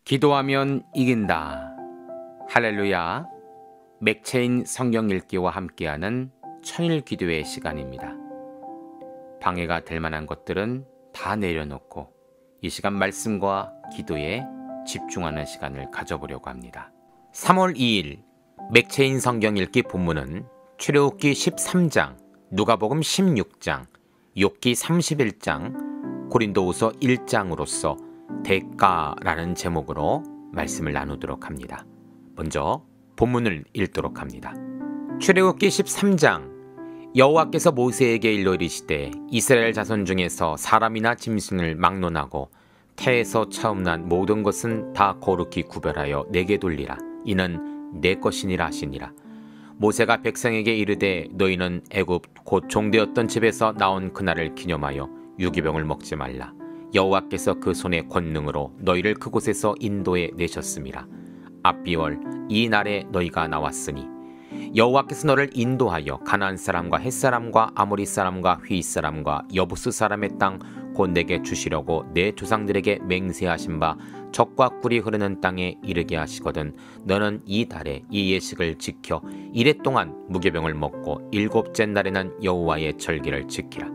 기도하면 이긴다. 할렐루야. 맥체인 성경 읽기와 함께하는 천일 기도의 시간입니다. 방해가 될 만한 것들은 다 내려놓고 이 시간 말씀과 기도에 집중하는 시간을 가져보려고 합니다. 3월 2일 맥체인 성경 읽기 본문은 출애굽기 13장, 누가복음 16장, 욥기 31장, 고린도후서 1장으로서 대가라는 제목으로 말씀을 나누도록 합니다. 먼저 본문을 읽도록 합니다. 출애굽기 13장. 여호와께서 모세에게 일러 이르시되 이스라엘 자손 중에서 사람이나 짐승을 막론하고 태에서 처음 난 모든 것은 다 거룩히 구별하여 내게 돌리라. 이는 내 것이니라 하시니라. 모세가 백성에게 이르되 너희는 애굽 곧 종되었던 집에서 나온 그날을 기념하여 유기병을 먹지 말라. 여호와께서 그 손의 권능으로 너희를 그곳에서 인도해 내셨음이라. 압비월 이 날에 너희가 나왔으니 여호와께서 너를 인도하여 가나안 사람과 헷 사람과 아모리 사람과 휘 사람과 여부스 사람의 땅 곧 내게 주시려고 내 조상들에게 맹세하신 바 젖과 꿀이 흐르는 땅에 이르게 하시거든 너는 이 달에 이 예식을 지켜 이레 동안 무교병을 먹고 일곱째 날에는 여호와의 절기를 지키라.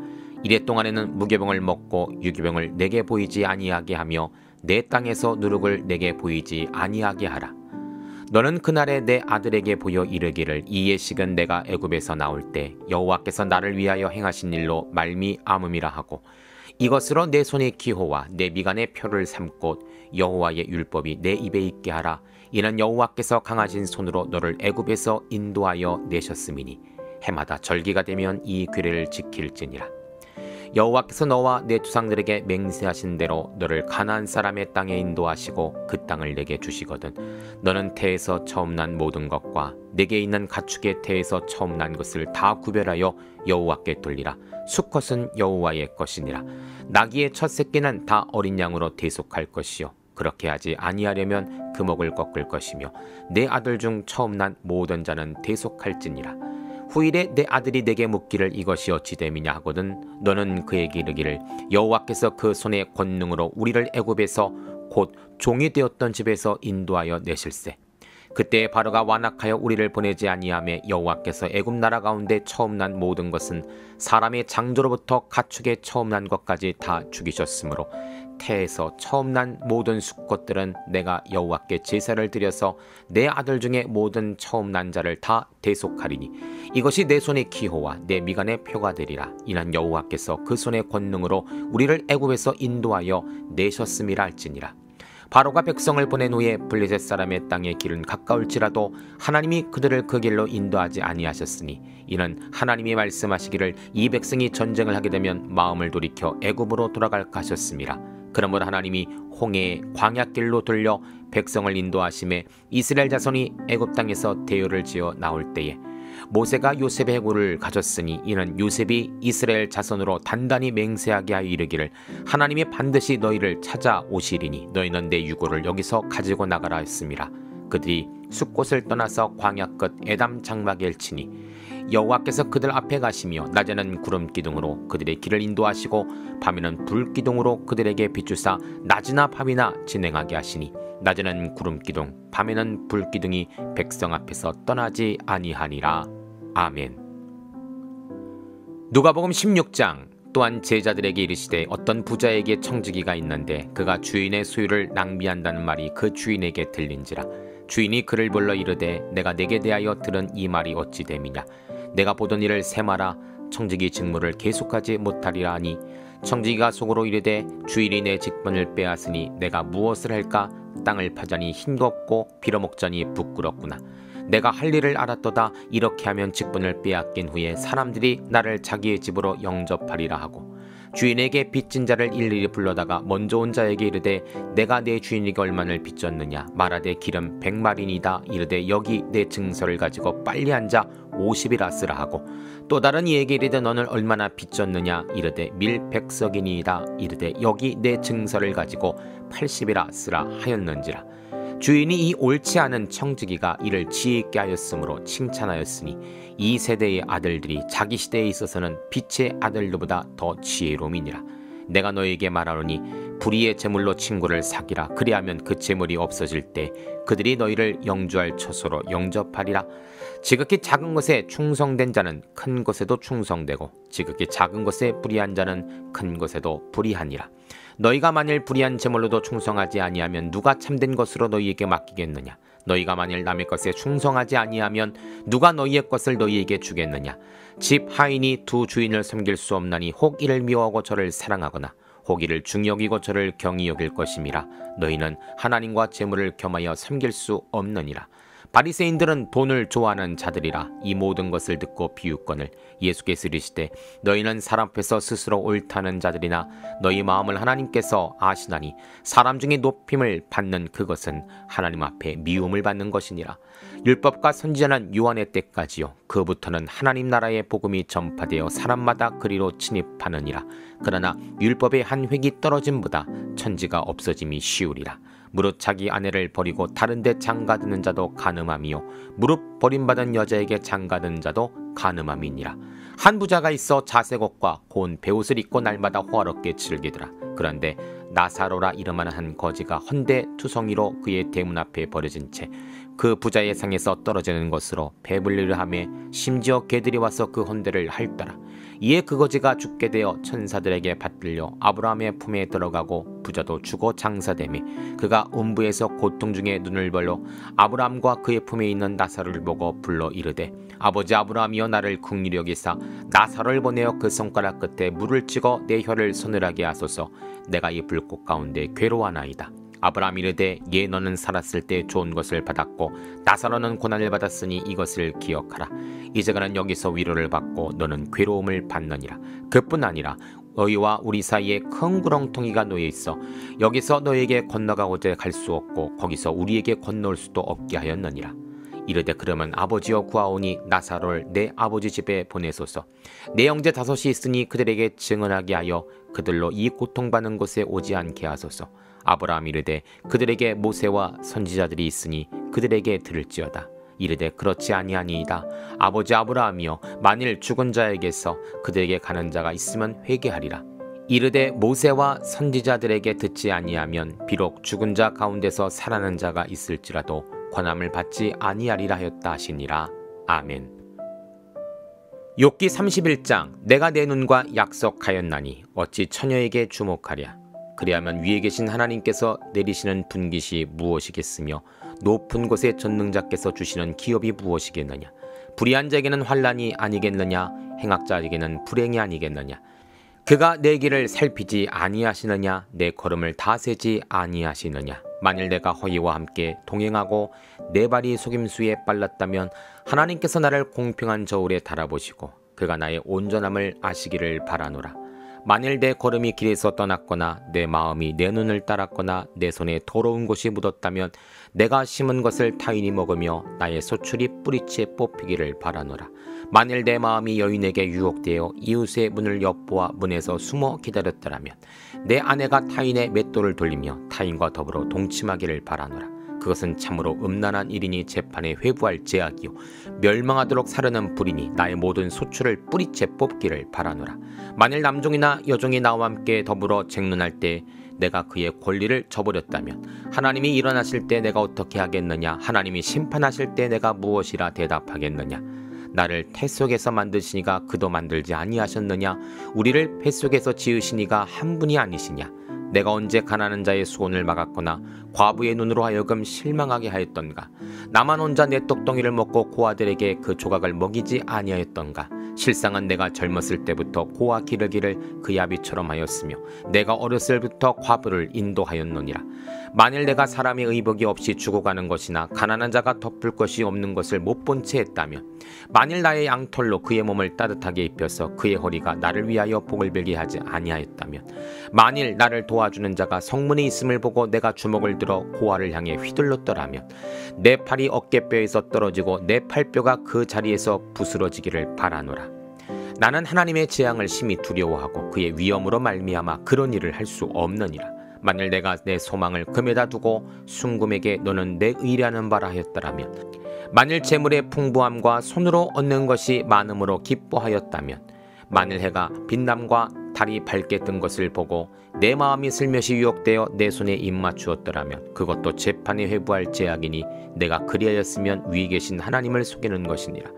이레 동안에는 무교병을 먹고 유기병을 내게 보이지 아니하게 하며 내 땅에서 누룩을 내게 보이지 아니하게 하라. 너는 그날에 내 아들에게 보여 이르기를 이 예식은 내가 애굽에서 나올 때 여호와께서 나를 위하여 행하신 일로 말미암음이라 하고 이것으로 내 손의 기호와 내 미간의 표를 삼고 여호와의 율법이 내 입에 있게 하라. 이는 여호와께서 강하신 손으로 너를 애굽에서 인도하여 내셨음이니 해마다 절기가 되면 이 규례를 지킬지니라. 여호와께서 너와 내 조상들에게 맹세하신 대로 너를 가나안 사람의 땅에 인도하시고 그 땅을 내게 주시거든 너는 태에서 처음 난 모든 것과 내게 있는 가축의 태에서 처음 난 것을 다 구별하여 여호와께 돌리라. 수컷은 여호와의 것이니라. 나귀의 첫 새끼는 다 어린 양으로 대속할 것이요 그렇게 하지 아니하려면 금옥을 꺾을 것이며 내 아들 중 처음 난 모든 자는 대속할지니라. 후일에 내 아들이 내게 묻기를 이것이 어찌 됨이냐 하거든 너는 그에게 이르기를 여호와께서 그 손의 권능으로 우리를 애굽에서 곧 종이 되었던 집에서 인도하여 내실세. 그때 바로가 완악하여 우리를 보내지 아니하며 여호와께서 애굽 나라 가운데 처음 난 모든 것은 사람의 장조로부터 가축의 처음 난 것까지 다 죽이셨으므로 태에서 처음 난 모든 수컷들은 내가 여호와께 제사를 드려서 내 아들 중에 모든 처음 난 자를 다 대속하리니 이것이 내 손의 기호와 내 미간의 표가 되리라. 이는 여호와께서 그 손의 권능으로 우리를 애굽에서 인도하여 내셨음이라 할지니라. 바로가 백성을 보낸 후에 블레셋 사람의 땅의 길은 가까울지라도 하나님이 그들을 그 길로 인도하지 아니하셨으니 이는 하나님이 말씀하시기를 이 백성이 전쟁을 하게 되면 마음을 돌이켜 애굽으로 돌아갈까 하셨음이라. 그러므로 하나님이 홍해의 광야길로 돌려 백성을 인도하심에 이스라엘 자손이 애굽 땅에서 대요를 지어 나올 때에 모세가 요셉의 해골을 가졌으니 이는 요셉이 이스라엘 자손으로 단단히 맹세하게 하여 이르기를 하나님이 반드시 너희를 찾아오시리니 너희는 내 유고를 여기서 가지고 나가라 했음이라. 그들이 숫곳을 떠나서 광야 끝 에담 장막에 일치니 여호와께서 그들 앞에 가시며 낮에는 구름 기둥으로 그들의 길을 인도하시고 밤에는 불 기둥으로 그들에게 비추사 낮이나 밤이나 진행하게 하시니 낮에는 구름 기둥 밤에는 불 기둥이 백성 앞에서 떠나지 아니하니라. 아멘. 누가복음 16장. 또한 제자들에게 이르시되 어떤 부자에게 청지기가 있는데 그가 주인의 소유를 낭비한다는 말이 그 주인에게 들린지라. 주인이 그를 불러 이르되 내가 내게 대하여 들은 이 말이 어찌 됨이냐. 내가 보던 일을 세마라. 청지기 직무를 계속하지 못하리라 하니 청지기가 속으로 이르되 주인이 내 직분을 빼앗으니 내가 무엇을 할까. 땅을 파자니 힘도 없고 빌어먹자니 부끄럽구나. 내가 할 일을 알았도다. 이렇게 하면 직분을 빼앗긴 후에 사람들이 나를 자기의 집으로 영접하리라 하고 주인에게 빚진 자를 일일이 불러다가 먼저 온 자에게 이르되 내가 내 주인에게 얼마를 빚졌느냐. 말하되 기름 100마리니다. 이르되 여기 내 증서를 가지고 빨리 앉아 50이라 쓰라 하고 또 다른 이에게 이르되 너는 얼마나 빚졌느냐. 이르되 밀 100석이니이다. 이르되 여기 내 증서를 가지고 80이라 쓰라 하였는지라. 주인이 이 옳지 않은 청지기가 이를 지혜 있게 하였으므로 칭찬하였으니 이 세대의 아들들이 자기 시대에 있어서는 빛의 아들들보다 더 지혜로움이니라. 내가 너에게 말하노니 불의의 제물로 친구를 사기라. 그리하면 그 제물이 없어질 때 그들이 너희를 영주할 처소로 영접하리라. 지극히 작은 것에 충성된 자는 큰 것에도 충성되고 지극히 작은 것에 불의한 자는 큰 것에도 불의하니라. 너희가 만일 불의한 제물로도 충성하지 아니하면 누가 참된 것으로 너희에게 맡기겠느냐? 너희가 만일 남의 것에 충성하지 아니하면 누가 너희의 것을 너희에게 주겠느냐? 집 하인이 두 주인을 섬길 수 없나니 혹 이를 미워하고 저를 사랑하거나 혹 이를 중히 여기고 저를 경히 여길 것임이라. 너희는 하나님과 재물을 겸하여 섬길 수 없느니라. 바리새인들은 돈을 좋아하는 자들이라. 이 모든 것을 듣고 비웃거늘 예수께서 이르시되 너희는 사람 앞에서 스스로 옳다는 자들이나 너희 마음을 하나님께서 아시나니 사람 중에 높임을 받는 그것은 하나님 앞에 미움을 받는 것이니라. 율법과 선지자는 요한의 때까지요 그부터는 하나님 나라의 복음이 전파되어 사람마다 그리로 침입하느니라. 그러나 율법의 한 획이 떨어짐보다 천지가 없어짐이 쉬우리라. 무릇 자기 아내를 버리고 다른 데 장가드는 자도 간음함이요 무릇 버림받은 여자에게 장가드는 자도 간음함이니라. 한 부자가 있어 자색 옷과 고운 베옷을 입고 날마다 호화롭게 즐기더라. 그런데 나사로라 이름하는 한 거지가 헌데 투성이로 그의 대문 앞에 버려진 채 그 부자의 상에서 떨어지는 것으로 배불리를 하며 심지어 개들이 와서 그 헌데를 핥더라. 이에 그 거지가 죽게 되어 천사들에게 받들려 아브라함의 품에 들어가고 부자도 죽어 장사되며 그가 음부에서 고통 중에 눈을 벌려 아브라함과 그의 품에 있는 나사로를 보고 불러 이르되 아버지 아브라함이여 나를 긍휼히 여기사 나사로를 보내어 그 손가락 끝에 물을 찍어 내 혀를 서늘하게 하소서. 내가 이 불꽃 가운데 괴로워하나이다. 아브라함이 이르되 예 너는 살았을 때 좋은 것을 받았고 나사로는 고난을 받았으니 이것을 기억하라. 이제 그는 여기서 위로를 받고 너는 괴로움을 받느니라. 그뿐 아니라 너희와 우리 사이에 큰 구렁텅이가 놓여 있어 여기서 너에게 건너가고자 갈 수 없고 거기서 우리에게 건너올 수도 없게 하였느니라. 이르되 그러면 아버지여 구하오니 나사로를 내 아버지 집에 보내소서. 내 형제 다섯이 있으니 그들에게 증언하게 하여 그들로 이 고통받는 곳에 오지 않게 하소서. 아브라함이 이르되 그들에게 모세와 선지자들이 있으니 그들에게 들을지어다. 이르되 그렇지 아니하니이다. 아버지 아브라함이여 만일 죽은 자에게서 그들에게 가는 자가 있으면 회개하리라. 이르되 모세와 선지자들에게 듣지 아니하면 비록 죽은 자 가운데서 살아난 자가 있을지라도 권함을 받지 아니하리라 하였다 하시니라. 아멘. 욥기 31장 내가 내 눈과 약속하였나니 어찌 처녀에게 주목하랴. 그리하면 위에 계신 하나님께서 내리시는 분깃이 무엇이겠으며 높은 곳에 전능자께서 주시는 기업이 무엇이겠느냐. 불의한 자에게는 환난이 아니겠느냐. 행악자에게는 불행이 아니겠느냐. 그가 내 길을 살피지 아니하시느냐. 내 걸음을 다세지 아니하시느냐. 만일 내가 허위와 함께 동행하고 내 발이 속임수에 빨랐다면 하나님께서 나를 공평한 저울에 달아보시고 그가 나의 온전함을 아시기를 바라노라. 만일 내 걸음이 길에서 떠났거나 내 마음이 내 눈을 따랐거나 내 손에 더러운 것이 묻었다면 내가 심은 것을 타인이 먹으며 나의 소출이 뿌리채 뽑히기를 바라노라. 만일 내 마음이 여인에게 유혹되어 이웃의 문을 엿보아 문에서 숨어 기다렸더라면 내 아내가 타인의 맷돌을 돌리며 타인과 더불어 동침하기를 바라노라. 그것은 참으로 음란한 일이니 재판에 회부할 죄악이요 멸망하도록 사르는 불이니 나의 모든 소출을 뿌리채 뽑기를 바라노라. 만일 남종이나 여종이 나와 함께 더불어 쟁론할 때 내가 그의 권리를 저버렸다면 하나님이 일어나실 때 내가 어떻게 하겠느냐. 하나님이 심판하실 때 내가 무엇이라 대답하겠느냐. 나를 태 속에서 만드시니가 그도 만들지 아니하셨느냐. 우리를 뱃 속에서 지으시니가 한 분이 아니시냐. 내가 언제 가난한 자의 수원을 막았거나 과부의 눈으로 하여금 실망하게 하였던가. 나만 혼자 내 떡덩이를 먹고 고아들에게 그 조각을 먹이지 아니하였던가. 실상은 내가 젊었을 때부터 고아 기르기를 그 야비처럼 하였으며 내가 어렸을 때부터 과부를 인도하였노니라. 만일 내가 사람의 의복이 없이 죽어가는 것이나 가난한 자가 덮을 것이 없는 것을 못 본 채 했다면 만일 나의 양털로 그의 몸을 따뜻하게 입혀서 그의 허리가 나를 위하여 복을 빌게 하지 아니하였다면 만일 나를 도와주는 자가 성문에 있음을 보고 내가 주먹을 들어 고아를 향해 휘둘렀더라면 내 팔이 어깨뼈에서 떨어지고 내 팔뼈가 그 자리에서 부스러지기를 바라노라. 나는 하나님의 재앙을 심히 두려워하고 그의 위엄으로 말미암아 그런 일을 할 수 없느니라. 만일 내가 내 소망을 금에다 두고 순금에게 너는 내 의뢰하는 바라 하였더라면 만일 재물의 풍부함과 손으로 얻는 것이 많음으로 기뻐하였다면 만일 해가 빛남과 달이 밝게 뜬 것을 보고 내 마음이 슬며시 유혹되어 내 손에 입맞추었더라면 그것도 재판에 회부할 죄악이니 내가 그리하였으면 위에 계신 하나님을 속이는 것이니라.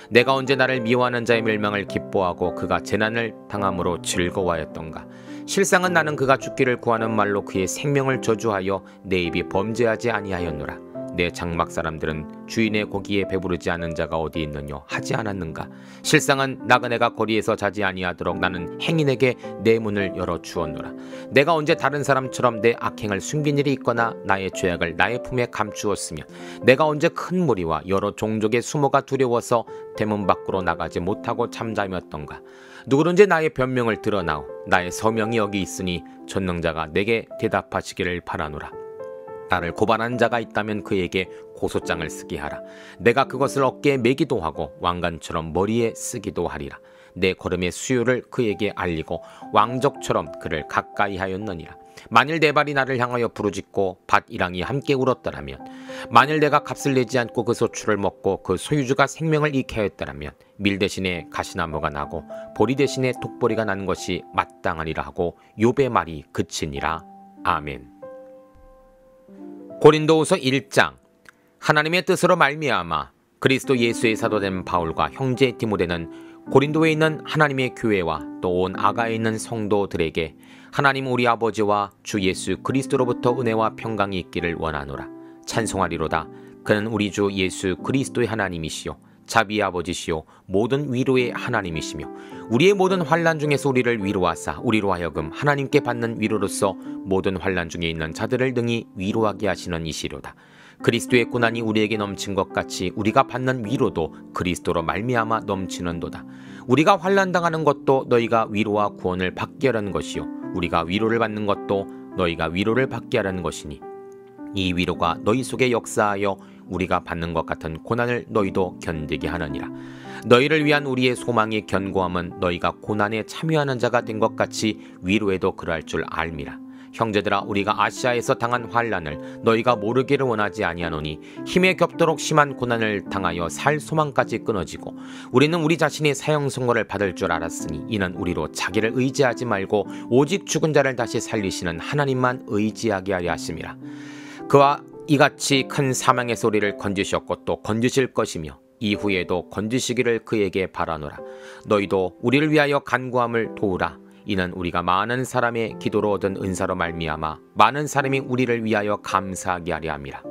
내가 언제 나를 미워하는 자의 멸망을 기뻐하고 그가 재난을 당함으로 즐거워하였던가. 실상은 나는 그가 죽기를 구하는 말로 그의 생명을 저주하여 내 입이 범죄하지 아니하였노라. 내 장막 사람들은 주인의 고기에 배부르지 않은 자가 어디 있느냐 하지 않았는가. 실상은 나그네가 거리에서 자지 아니하도록 나는 행인에게 내 문을 열어 주었노라. 내가 언제 다른 사람처럼 내 악행을 숨긴 일이 있거나 나의 죄악을 나의 품에 감추었으며 내가 언제 큰 무리와 여러 종족의 수모가 두려워서 대문 밖으로 나가지 못하고 잠잠했던가. 누구든지 나의 변명을 드러나오 나의 서명이 여기 있으니 전능자가 내게 대답하시기를 바라노라. 나를 고발한 자가 있다면 그에게 고소장을 쓰게 하라. 내가 그것을 어깨에 매기도 하고 왕관처럼 머리에 쓰기도 하리라. 내 걸음의 수요를 그에게 알리고 왕족처럼 그를 가까이 하였느니라. 만일 내 발이 나를 향하여 부르짖고 밭이랑이 함께 울었더라면, 만일 내가 값을 내지 않고 그 소출을 먹고 그 소유주가 생명을 잃게 하였더라면 밀 대신에 가시나무가 나고 보리 대신에 독보리가 난 것이 마땅하니라 하고 욥의 말이 그치니라. 아멘. 고린도후서 1장. 하나님의 뜻으로 말미암아 그리스도 예수의 사도된 바울과 형제 디모데는 고린도에 있는 하나님의 교회와 또 온 아가에 있는 성도들에게 하나님 우리 아버지와 주 예수 그리스도로부터 은혜와 평강이 있기를 원하노라. 찬송하리로다. 그는 우리 주 예수 그리스도의 하나님이시요 자비의 아버지시요 모든 위로의 하나님이시며 우리의 모든 환난 중에서 우리를 위로하사 우리로 하여금 하나님께 받는 위로로서 모든 환난 중에 있는 자들을 능히 위로하게 하시는 이시로다. 그리스도의 고난이 우리에게 넘친 것 같이 우리가 받는 위로도 그리스도로 말미암아 넘치는도다. 우리가 환난당하는 것도 너희가 위로와 구원을 받게 하라는 것이요 우리가 위로를 받는 것도 너희가 위로를 받게 하라는 것이니 이 위로가 너희 속에 역사하여 우리가 받는 것 같은 고난을 너희도 견디게 하느니라. 너희를 위한 우리의 소망의 견고함은 너희가 고난에 참여하는 자가 된 것 같이 위로에도 그러할 줄 알미라. 형제들아, 우리가 아시아에서 당한 환난을 너희가 모르기를 원하지 아니하노니 힘에 겹도록 심한 고난을 당하여 살 소망까지 끊어지고 우리는 우리 자신이 사형 선고를 받을 줄 알았으니 이는 우리로 자기를 의지하지 말고 오직 죽은 자를 다시 살리시는 하나님만 의지하게 하려 하심이라. 그와 이같이 큰 사망의 소리를 건지셨고 또 건지실 것이며 이후에도 건지시기를 그에게 바라노라. 너희도 우리를 위하여 간구함을 도우라. 이는 우리가 많은 사람의 기도로 얻은 은사로 말미암아 많은 사람이 우리를 위하여 감사하게 하려 함이라.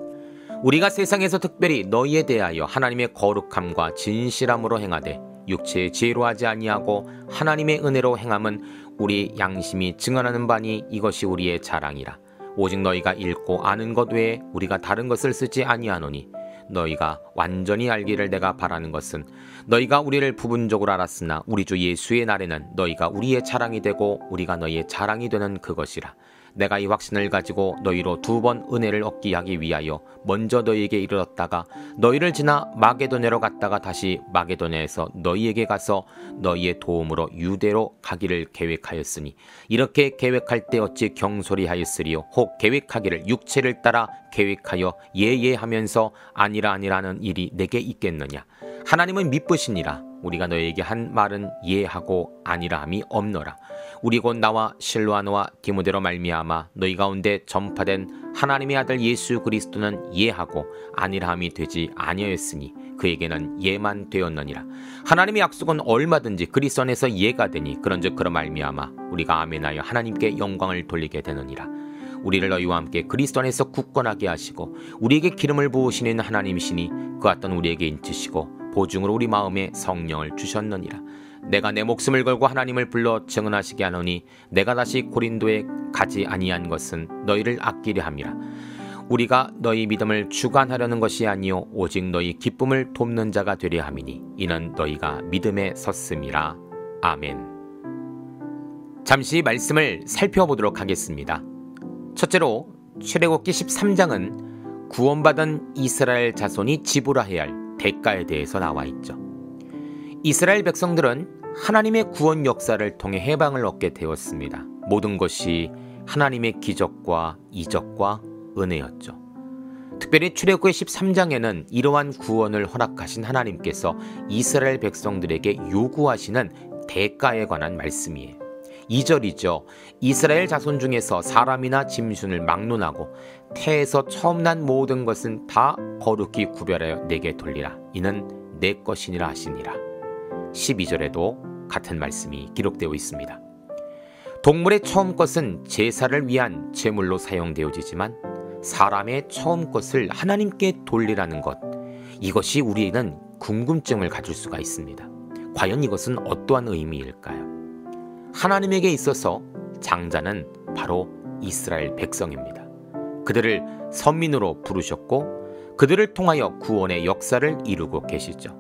우리가 세상에서 특별히 너희에 대하여 하나님의 거룩함과 진실함으로 행하되 육체의 지혜로 하지 아니하고 하나님의 은혜로 행함은 우리 양심이 증언하는 바니 이것이 우리의 자랑이라. 오직 너희가 읽고 아는 것 외에 우리가 다른 것을 쓰지 아니하노니 너희가 완전히 알기를 내가 바라는 것은 너희가 우리를 부분적으로 알았으나 우리 주 예수의 날에는 너희가 우리의 자랑이 되고 우리가 너희의 자랑이 되는 그것이라. 내가 이 확신을 가지고 너희로 2번 은혜를 얻게 하기 위하여 먼저 너희에게 이르렀다가 너희를 지나 마게도냐로 갔다가 다시 마게도냐에서 너희에게 가서 너희의 도움으로 유대로 가기를 계획하였으니 이렇게 계획할 때 어찌 경솔히하였으리요. 혹 계획하기를 육체를 따라 계획하여 예예하면서 아니라는 일이 내게 있겠느냐. 하나님은 미쁘시니라. 우리가 너희에게 한 말은 예하고 아니라함이 없노라. 우리 곧 나와 실로아노와 디모데로 말미암아 너희 가운데 전파된 하나님의 아들 예수 그리스도는 예하고 아니라함이 되지 아니하였으니 그에게는 예만 되었느니라. 하나님의 약속은 얼마든지 그리스도 안에서 예가 되니 그런즉 그로 말미암아 우리가 아멘하여 하나님께 영광을 돌리게 되느니라. 우리를 너희와 함께 그리스도 안에서 굳건하게 하시고 우리에게 기름을 부으시는 하나님이시니 그 어떤 우리에게 인치시고 보증으로 우리 마음에 성령을 주셨느니라. 내가 내 목숨을 걸고 하나님을 불러 증언하시게 하노니 내가 다시 고린도에 가지 아니한 것은 너희를 아끼려 함이라. 우리가 너희 믿음을 주관하려는 것이 아니요 오직 너희 기쁨을 돕는 자가 되려 함이니 이는 너희가 믿음에 섰음이라. 아멘. 잠시 말씀을 살펴보도록 하겠습니다. 첫째로 출애굽기 13장은 구원받은 이스라엘 자손이 지불해야 할 대가에 대해서 나와 있죠. 이스라엘 백성들은 하나님의 구원 역사를 통해 해방을 얻게 되었습니다. 모든 것이 하나님의 기적과 이적과 은혜였죠. 특별히 출애굽기 13장에는 이러한 구원을 허락하신 하나님께서 이스라엘 백성들에게 요구하시는 대가에 관한 말씀이에요. 2절이죠. 이스라엘 자손 중에서 사람이나 짐승을 막론하고 태에서 처음 난 모든 것은 다 거룩히 구별하여 내게 돌리라. 이는 내 것이니라 하시니라. 12절에도 같은 말씀이 기록되어 있습니다. 동물의 처음 것은 제사를 위한 제물로 사용되어지지만 사람의 처음 것을 하나님께 돌리라는 것, 이것이 우리에는 궁금증을 가질 수가 있습니다. 과연 이것은 어떠한 의미일까요? 하나님에게 있어서 장자는 바로 이스라엘 백성입니다. 그들을 선민으로 부르셨고 그들을 통하여 구원의 역사를 이루고 계시죠.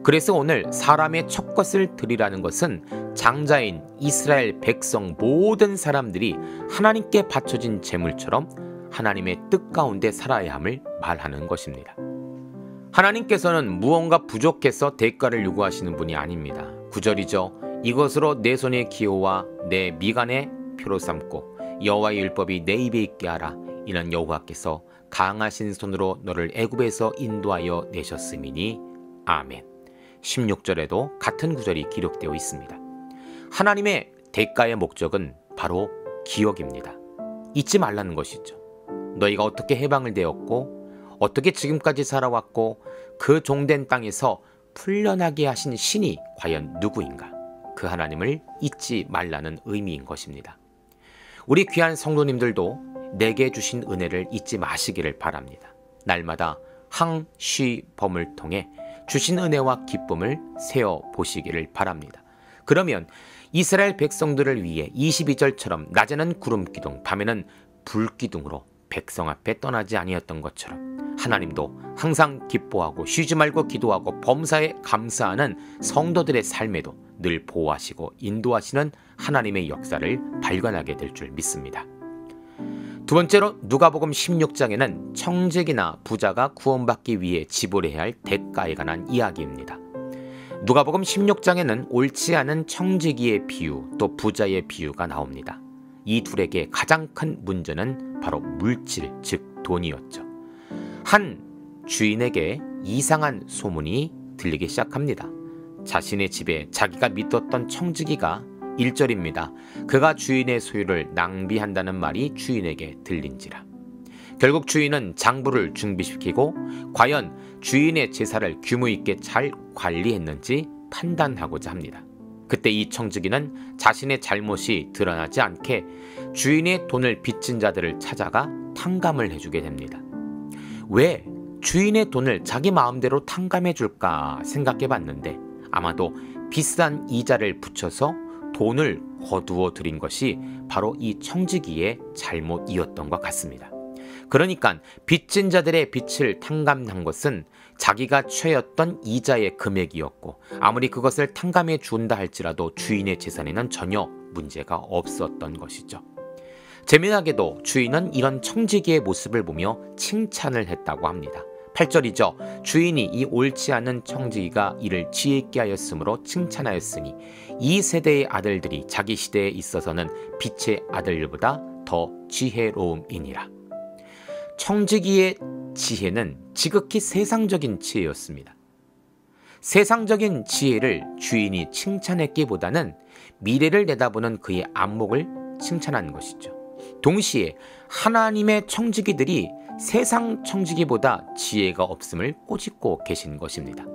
그래서 오늘 사람의 첫 것을 드리라는 것은 장자인 이스라엘 백성 모든 사람들이 하나님께 바쳐진 제물처럼 하나님의 뜻 가운데 살아야 함을 말하는 것입니다. 하나님께서는 무언가 부족해서 대가를 요구하시는 분이 아닙니다. 9절이죠. 이것으로 내 손의 기호와 내 미간의 표로 삼고 여호와의 율법이 내 입에 있게 하라. 이는 여호와께서 강하신 손으로 너를 애굽에서 인도하여 내셨음이니. 아멘. 16절에도 같은 구절이 기록되어 있습니다. 하나님의 대가의 목적은 바로 기억입니다. 잊지 말라는 것이죠. 너희가 어떻게 해방을 되었고 어떻게 지금까지 살아왔고 그 종된 땅에서 풀려나게 하신 신이 과연 누구인가? 그 하나님을 잊지 말라는 의미인 것입니다. 우리 귀한 성도님들도 내게 주신 은혜를 잊지 마시기를 바랍니다. 날마다 항쉬범을 통해 주신 은혜와 기쁨을 세어 보시기를 바랍니다. 그러면 이스라엘 백성들을 위해 22절처럼 낮에는 구름기둥, 밤에는 불기둥으로 백성 앞에 떠나지 아니었던 것처럼 하나님도 항상 기뻐하고 쉬지 말고 기도하고 범사에 감사하는 성도들의 삶에도 늘 보호하시고 인도하시는 하나님의 역사를 발견하게 될 줄 믿습니다. 두 번째로 누가복음 16장에는 청직이나 부자가 구원받기 위해 지불해야 할 대가에 관한 이야기입니다. 누가복음 16장에는 옳지 않은 청지기의 비유 또 부자의 비유가 나옵니다. 이 둘에게 가장 큰 문제는 바로 물질, 즉 돈이었죠. 한 주인에게 이상한 소문이 들리기 시작합니다. 자신의 집에 자기가 믿었던 청지기가 1절입니다. 그가 주인의 소유를 낭비한다는 말이 주인에게 들린지라. 결국 주인은 장부를 준비시키고 과연 주인의 제사를 규모 있게 잘 관리했는지 판단하고자 합니다. 그때 이 청지기는 자신의 잘못이 드러나지 않게 주인의 돈을 빚진 자들을 찾아가 탕감을 해주게 됩니다. 왜 주인의 돈을 자기 마음대로 탕감해 줄까 생각해 봤는데 아마도 비싼 이자를 붙여서 돈을 거두어 들인 것이 바로 이 청지기의 잘못이었던 것 같습니다. 그러니까 빚진 자들의 빚을 탕감한 것은 자기가 취했던 이자의 금액이었고 아무리 그것을 탕감해 준다 할지라도 주인의 재산에는 전혀 문제가 없었던 것이죠. 재미나게도 주인은 이런 청지기의 모습을 보며 칭찬을 했다고 합니다. 8절이죠. 주인이 이 옳지 않은 청지기가 이를 지혜 있게 하였으므로 칭찬하였으니 이 세대의 아들들이 자기 시대에 있어서는 빛의 아들보다 더 지혜로움이니라. 청지기의 지혜는 지극히 세상적인 지혜였습니다. 세상적인 지혜를 주인이 칭찬했기보다는 미래를 내다보는 그의 안목을 칭찬한 것이죠. 동시에 하나님의 청지기들이 세상 청지기보다 지혜가 없음을 꼬집고 계신 것입니다.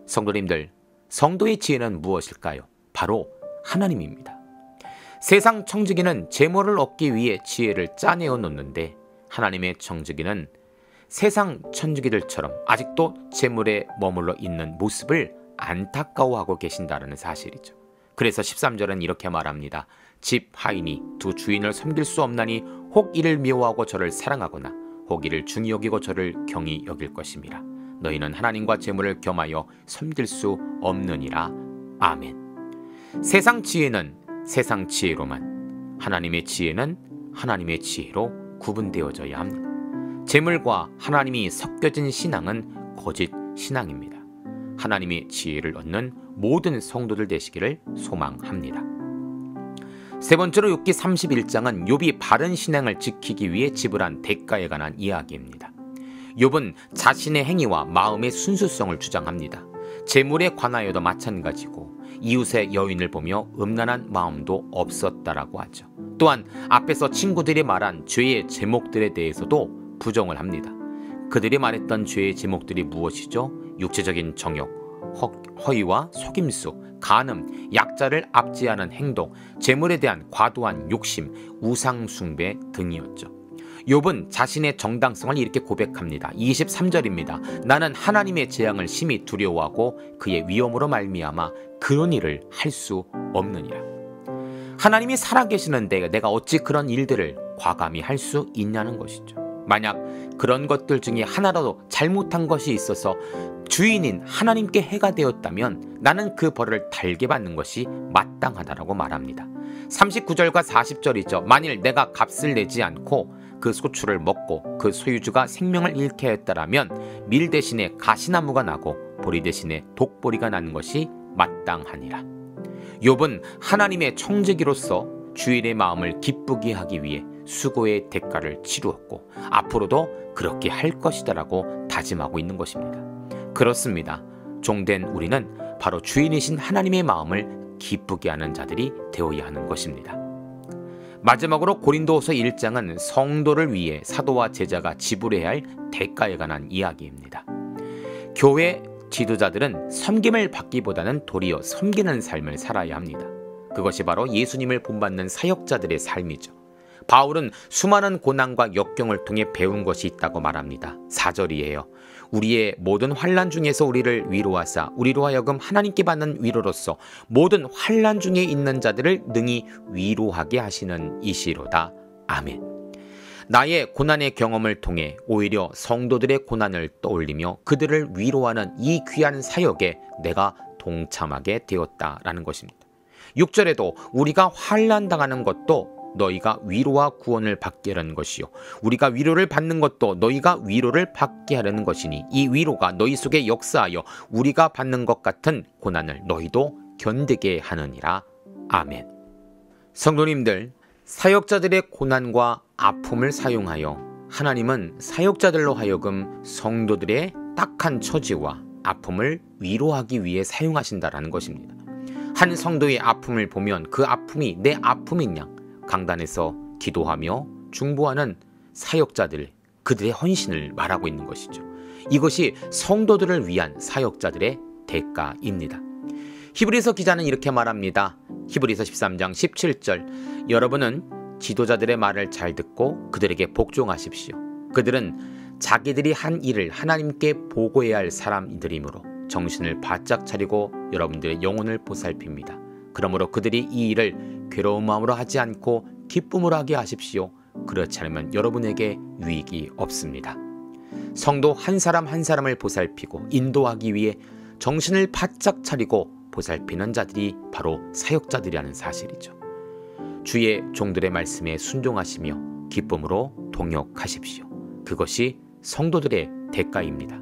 성도님들, 성도의 지혜는 무엇일까요? 바로 하나님입니다. 세상 청지기는 재물을 얻기 위해 지혜를 짜내어 놓는데 하나님의 청지기는 세상 청지기들처럼 아직도 재물에 머물러 있는 모습을 안타까워하고 계신다는 사실이죠. 그래서 13절은 이렇게 말합니다. 집 하인이 두 주인을 섬길 수 없나니 혹 이를 미워하고 저를 사랑하거나 혹 이를 중히 여기고 저를 경히 여길 것임이라. 너희는 하나님과 재물을 겸하여 섬길 수 없느니라. 아멘. 세상 지혜는 세상 지혜로만, 하나님의 지혜는 하나님의 지혜로 구분되어져야 합니다. 재물과 하나님이 섞여진 신앙은 거짓 신앙입니다. 하나님의 지혜를 얻는 모든 성도들 되시기를 소망합니다. 세 번째로 욥기 31장은 욥이 바른 신앙을 지키기 위해 지불한 대가에 관한 이야기입니다. 욥은 자신의 행위와 마음의 순수성을 주장합니다. 재물에 관하여도 마찬가지고 이웃의 여인을 보며 음란한 마음도 없었다라고 하죠. 또한 앞에서 친구들이 말한 죄의 제목들에 대해서도 부정을 합니다. 그들이 말했던 죄의 제목들이 무엇이죠? 육체적인 정욕, 허위와 속임수, 간음, 약자를 압제하는 행동, 재물에 대한 과도한 욕심, 우상숭배 등이었죠. 욥은 자신의 정당성을 이렇게 고백합니다. 23절입니다. 나는 하나님의 재앙을 심히 두려워하고 그의 위엄으로 말미암아 그런 일을 할 수 없느니라. 하나님이 살아계시는데 내가 어찌 그런 일들을 과감히 할 수 있냐는 것이죠. 만약 그런 것들 중에 하나라도 잘못한 것이 있어서 주인인 하나님께 해가 되었다면 나는 그 벌을 달게 받는 것이 마땅하다라고 말합니다. 39절과 40절이죠. 만일 내가 값을 내지 않고 그 소출을 먹고 그 소유주가 생명을 잃게 했다라면 밀 대신에 가시나무가 나고 보리 대신에 독보리가 나는 것이 마땅하니라. 욥은 하나님의 청지기로서 주인의 마음을 기쁘게 하기 위해 수고의 대가를 치루었고 앞으로도 그렇게 할 것이다라고 다짐하고 있는 것입니다. 그렇습니다. 종된 우리는 바로 주인이신 하나님의 마음을 기쁘게 하는 자들이 되어야 하는 것입니다. 마지막으로 고린도후서 1장은 성도를 위해 사도와 제자가 지불해야 할 대가에 관한 이야기입니다. 교회 지도자들은 섬김을 받기보다는 도리어 섬기는 삶을 살아야 합니다. 그것이 바로 예수님을 본받는 사역자들의 삶이죠. 바울은 수많은 고난과 역경을 통해 배운 것이 있다고 말합니다. 4절이에요. 우리의 모든 환난 중에서 우리를 위로하사 우리로 하여금 하나님께 받는 위로로서 모든 환난 중에 있는 자들을 능히 위로하게 하시는 이시로다. 아멘. 나의 고난의 경험을 통해 오히려 성도들의 고난을 떠올리며 그들을 위로하는 이 귀한 사역에 내가 동참하게 되었다라는 것입니다. 6절에도 우리가 환난당하는 것도 너희가 위로와 구원을 받게 하려는 것이요 우리가 위로를 받는 것도 너희가 위로를 받게 하려는 것이니 이 위로가 너희 속에 역사하여 우리가 받는 것 같은 고난을 너희도 견디게 하느니라. 아멘. 성도님들, 사역자들의 고난과 아픔을 사용하여 하나님은 사역자들로 하여금 성도들의 딱한 처지와 아픔을 위로하기 위해 사용하신다라는 것입니다. 한 성도의 아픔을 보면 그 아픔이 내 아픔인 양 강단에서 기도하며 중보하는 사역자들, 그들의 헌신을 말하고 있는 것이죠. 이것이 성도들을 위한 사역자들의 대가입니다. 히브리서 기자는 이렇게 말합니다. 히브리서 13장 17절 여러분은 지도자들의 말을 잘 듣고 그들에게 복종하십시오. 그들은 자기들이 한 일을 하나님께 보고해야 할 사람들이므로 정신을 바짝 차리고 여러분들의 영혼을 보살핍니다. 그러므로 그들이 이 일을 괴로운 마음으로 하지 않고 기쁨으로 하게 하십시오. 그렇지 않으면 여러분에게 유익이 없습니다. 성도 한 사람 한 사람을 보살피고 인도하기 위해 정신을 바짝 차리고 보살피는 자들이 바로 사역자들이라는 사실이죠. 주의 종들의 말씀에 순종하시며 기쁨으로 동역하십시오. 그것이 성도들의 대가입니다.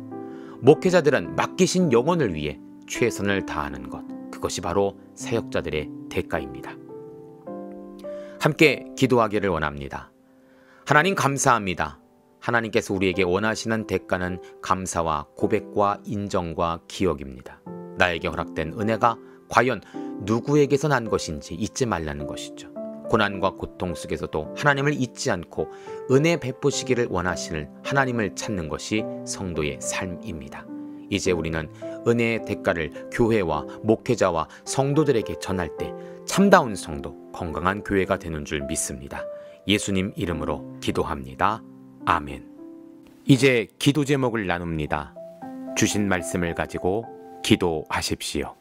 목회자들은 맡기신 영혼을 위해 최선을 다하는 것, 그것이 바로 사역자들의 대가입니다. 함께 기도하기를 원합니다. 하나님 감사합니다. 하나님께서 우리에게 원하시는 대가는 감사와 고백과 인정과 기억입니다. 나에게 허락된 은혜가 과연 누구에게서 난 것인지 잊지 말라는 것이죠. 고난과 고통 속에서도 하나님을 잊지 않고 은혜 베푸시기를 원하시는 하나님을 찾는 것이 성도의 삶입니다. 이제 우리는 은혜의 대가를 교회와 목회자와 성도들에게 전할 때 참다운 성도, 건강한 교회가 되는 줄 믿습니다. 예수님 이름으로 기도합니다. 아멘. 이제 기도 제목을 나눕니다. 주신 말씀을 가지고 기도하십시오.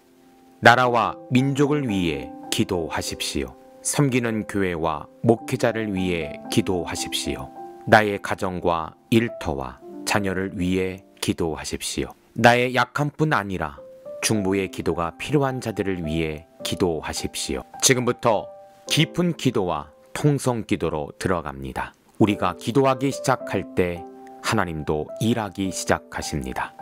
나라와 민족을 위해 기도하십시오. 섬기는 교회와 목회자를 위해 기도하십시오. 나의 가정과 일터와 자녀를 위해 기도하십시오. 나의 약함뿐 아니라 중보의 기도가 필요한 자들을 위해 기도하십시오. 지금부터 깊은 기도와 통성 기도로 들어갑니다. 우리가 기도하기 시작할 때 하나님도 일하기 시작하십니다.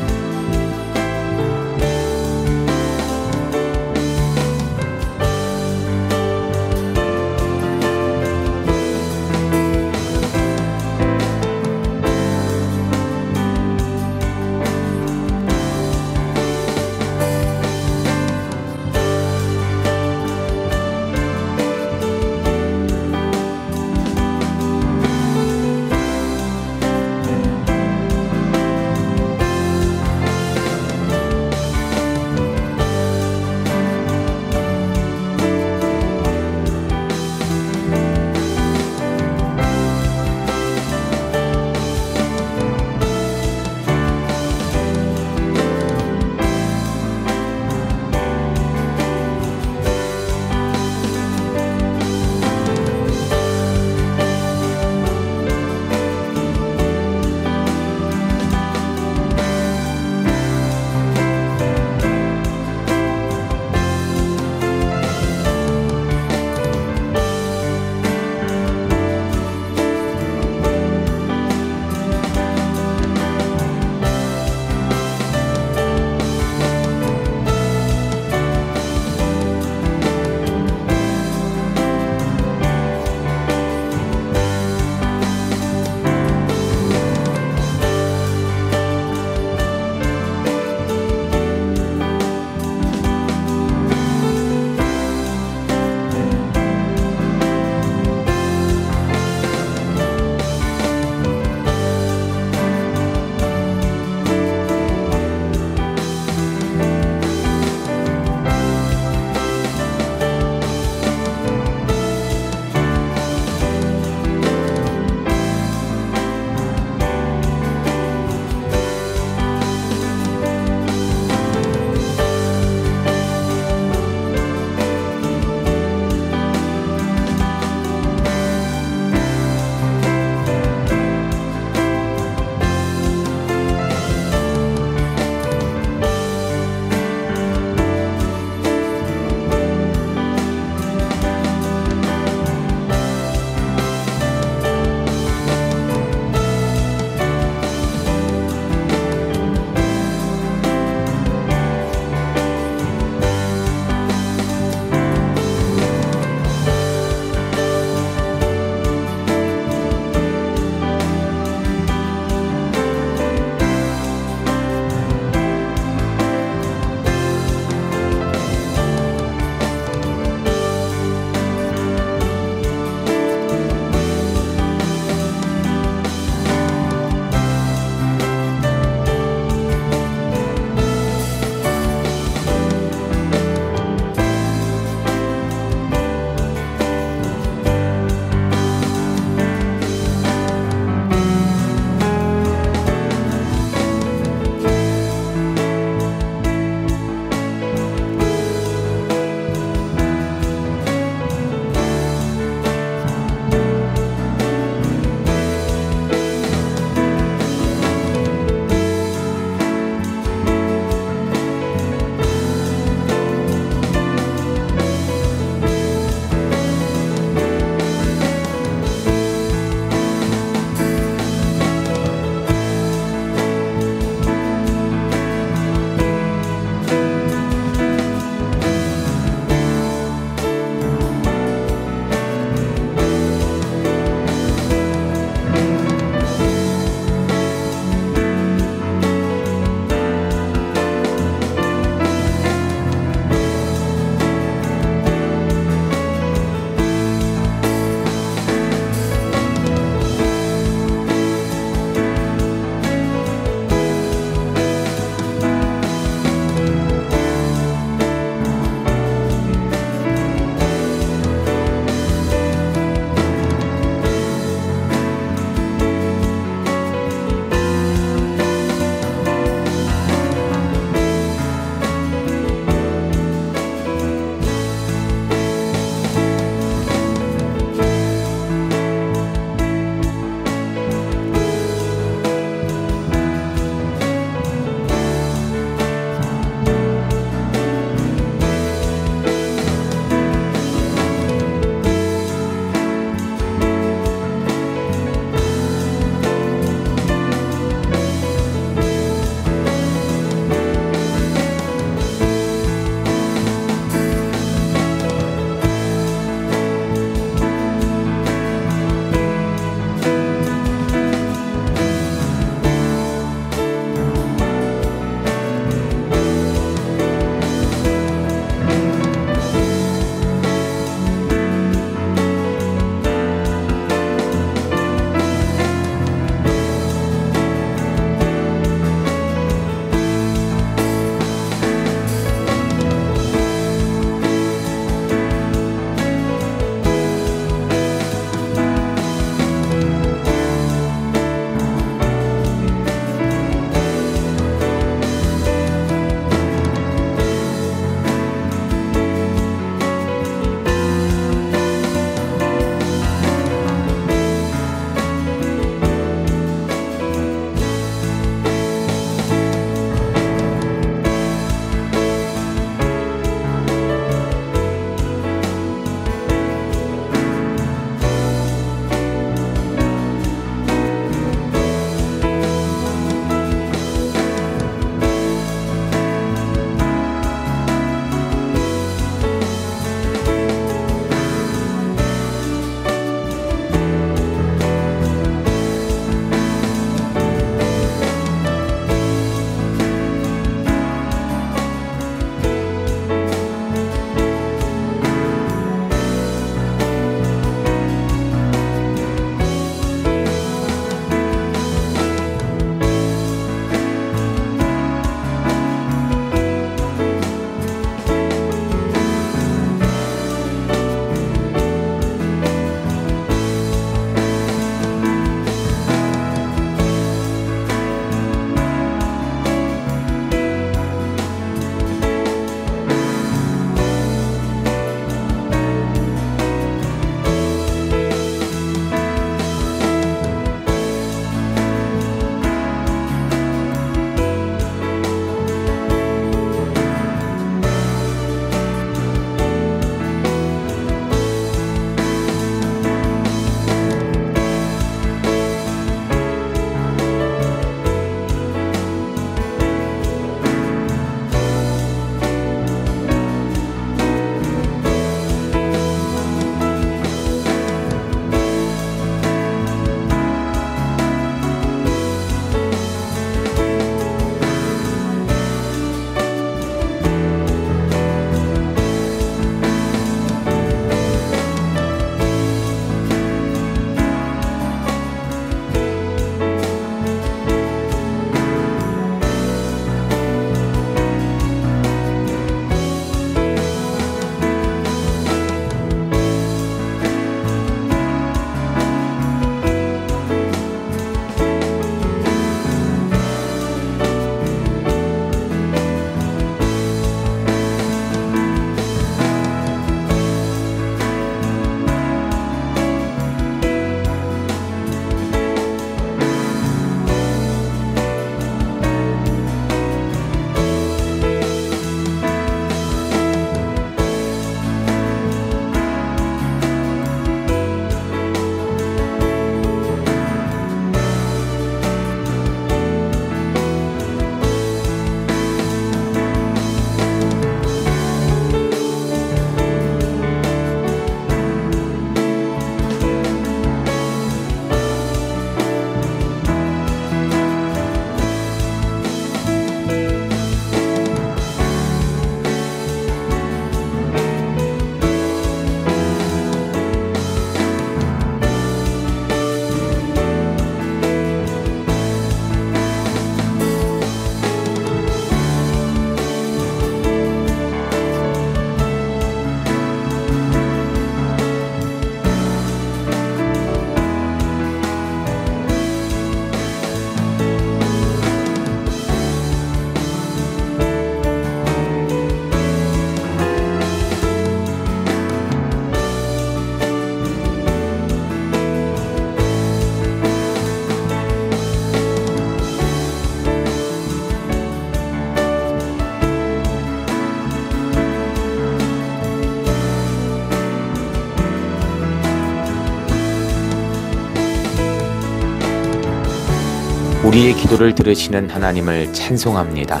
우리의 기도를 들으시는 하나님을 찬송합니다.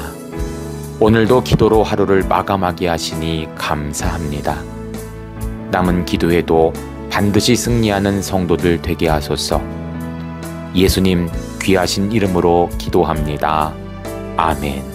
오늘도 기도로 하루를 마감하게 하시니 감사합니다. 남은 기도에도 반드시 승리하는 성도들 되게 하소서. 예수님 귀하신 이름으로 기도합니다. 아멘.